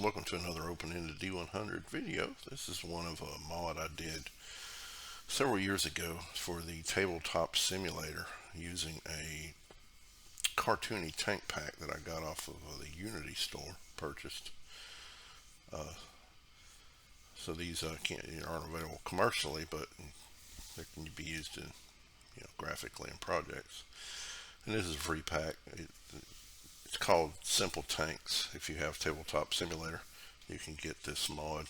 Welcome to another open-ended D100 video. This is one of a mod I did several years ago for the Tabletop Simulator using a cartoony tank pack that I got off of the Unity store, purchased. So these aren't available commercially, but they can be used in, graphically in projects. And this is a free pack. It's called Simple Tanks. If you have Tabletop Simulator, you can get this mod.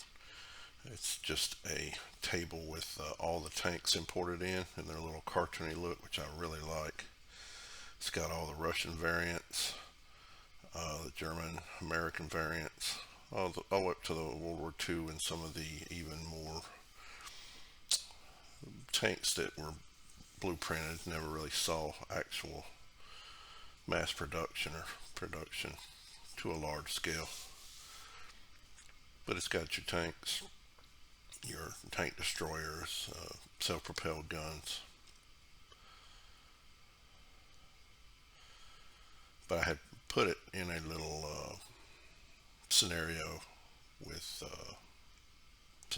It's just a table with all the tanks imported in their little cartoony look, which I really like. It's got all the Russian variants, the German, American variants, all the way up to the World War II, and some of the even more tanks that were blueprinted, never really saw actual mass production or production to a large scale. But it's got your tanks, your tank destroyers, self-propelled guns. But I had put it in a little scenario with so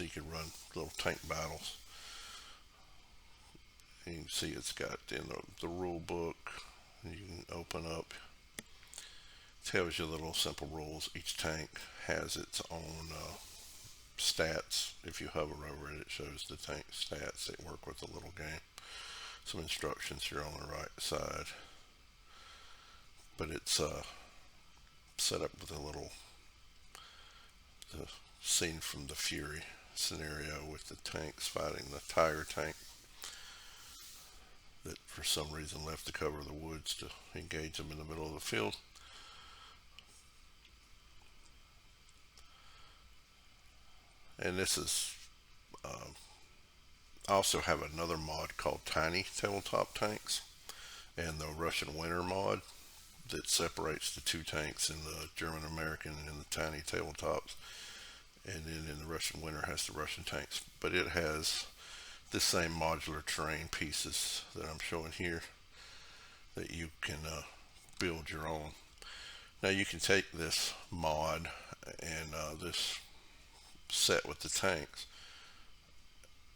you could run little tank battles. You can see it's got in the rule book. You can open up, tells you little simple rules. Each tank has its own stats. If you hover over it, it shows the tank stats that work with the little game. Some instructions here on the right side. But it's set up with a little scene from the Fury scenario with the tanks fighting the Tiger tank that for some reason left to cover the woods to engage them in the middle of the field. And this is I also have another mod called Tiny Tabletop Tanks and the Russian Winter mod that separates the two tanks in the German American and the tiny tabletops, and then in the Russian Winter has the Russian tanks. But it has the same modular terrain pieces that I'm showing here that you can build your own. Now you can take this mod and this set with the tanks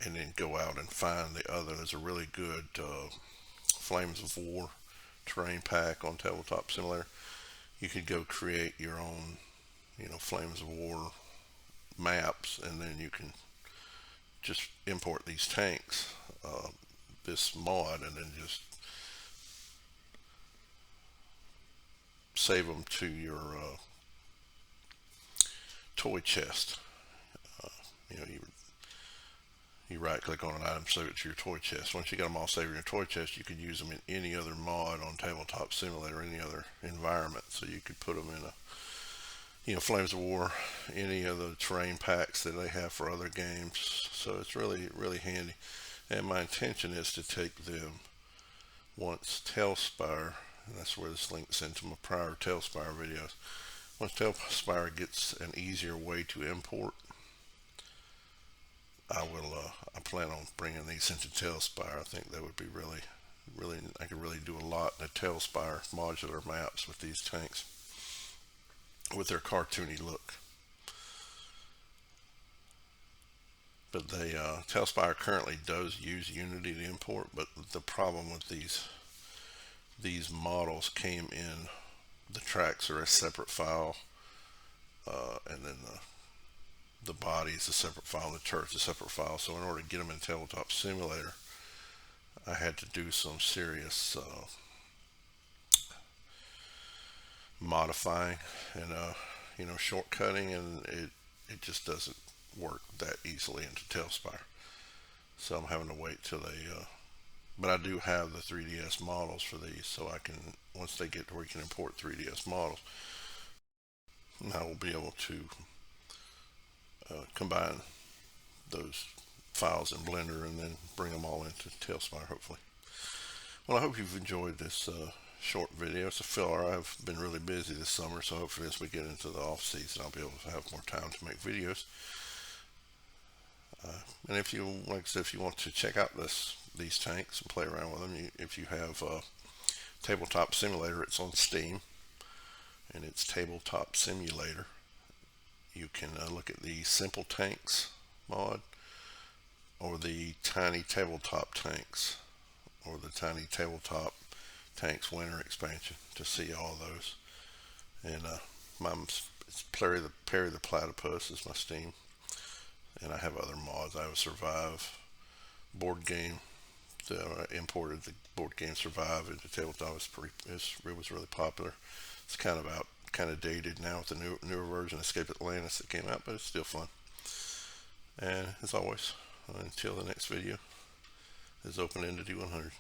and then go out and find the other. There's a really good Flames of War terrain pack on Tabletop Simulator. You could go create your own, Flames of War maps, and then you can just import these tanks, this mod, and then just save them to your toy chest. You right click on an item, save it to your toy chest. Once you got them all saved in your toy chest, you could use them in any other mod on Tabletop Simulator, any other environment. So you could put them in Flames of War, any of the terrain packs that they have for other games. So it's really, really handy. And my intention is to take them once Tailspire, and that's where this links into my prior Tailspire videos. Once Tailspire gets an easier way to import, I plan on bringing these into Tailspire. I think that would be really, I could really do a lot in the Tailspire modular maps with these tanks, with their cartoony look. But Tailspire currently does use Unity to import, but the problem with these models came in, the tracks are a separate file, and then the body is a separate file, the turret's a separate file. So in order to get them in Tabletop Simulator, I had to do some serious modifying and shortcutting, and it just doesn't work that easily into Tailspire. So I'm having to wait till but I do have the 3DS models for these, so I can, once they get to where you can import 3DS models, I will be able to combine those files in Blender and then bring them all into Tailspire, hopefully. Well, I hope you've enjoyed this short video. It's a filler. I've been really busy this summer, so hopefully as we get into the off season, I'll be able to have more time to make videos. And if you, like I said, if you want to check out these tanks and play around with them, if you have Tabletop Simulator, it's on Steam, and it's Tabletop Simulator. you can look at the Simple Tanks mod, or the Tiny Tabletop Tanks, or the Tiny Tabletop Tanks Winter expansion to see all those. And it's Perry the Platypus is my Steam, and I have other mods. I have a Survive board game. I imported the board game Survive into tabletop. It was really popular. It's kind of dated now with the newer version, Escape Atlantis, that came out, but it's still fun. And as always, until the next video, is open-ended D100.